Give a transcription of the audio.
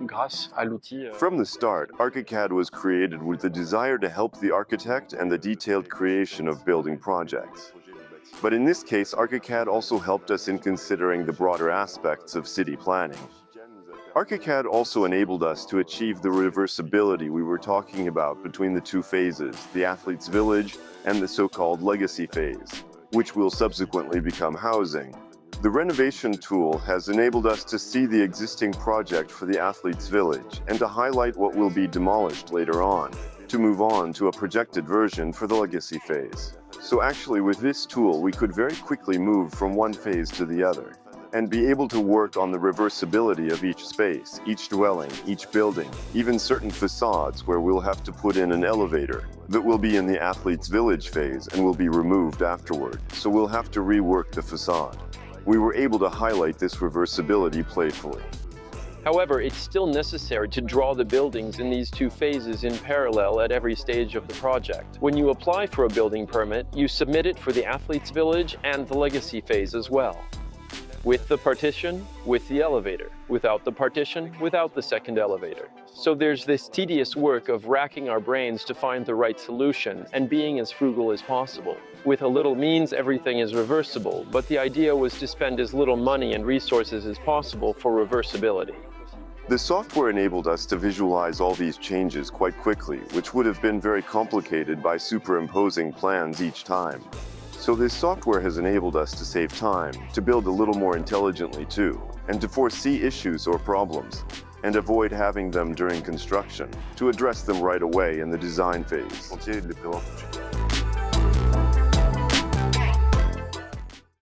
grâce à l'outil. From the start, ArchiCAD was created with the desire to help the architect and the detailed creation of building projects. But in this case, ArchiCAD also helped us in considering the broader aspects of city planning. ArchiCAD also enabled us to achieve the reversibility we were talking about between the two phases, the Athletes' Village and the so-called legacy phase, which will subsequently become housing. The renovation tool has enabled us to see the existing project for the Athletes' Village and to highlight what will be demolished later on, to move on to a projected version for the legacy phase. So actually with this tool we could very quickly move from one phase to the other, and be able to work on the reversibility of each space, each dwelling, each building, even certain facades where we'll have to put in an elevator that will be in the Athletes' Village phase and will be removed afterward, so we'll have to rework the facade. We were able to highlight this reversibility playfully. However, it's still necessary to draw the buildings in these two phases in parallel at every stage of the project. When you apply for a building permit, you submit it for the Athletes' Village and the legacy phase as well. With the partition, with the elevator. Without the partition, without the second elevator. So there's this tedious work of racking our brains to find the right solution and being as frugal as possible. With a little means, everything is reversible, but the idea was to spend as little money and resources as possible for reversibility. The software enabled us to visualize all these changes quite quickly, which would have been very complicated by superimposing plans each time. So this software has enabled us to save time, to build a little more intelligently too, and to foresee issues or problems, and avoid having them during construction, to address them right away in the design phase.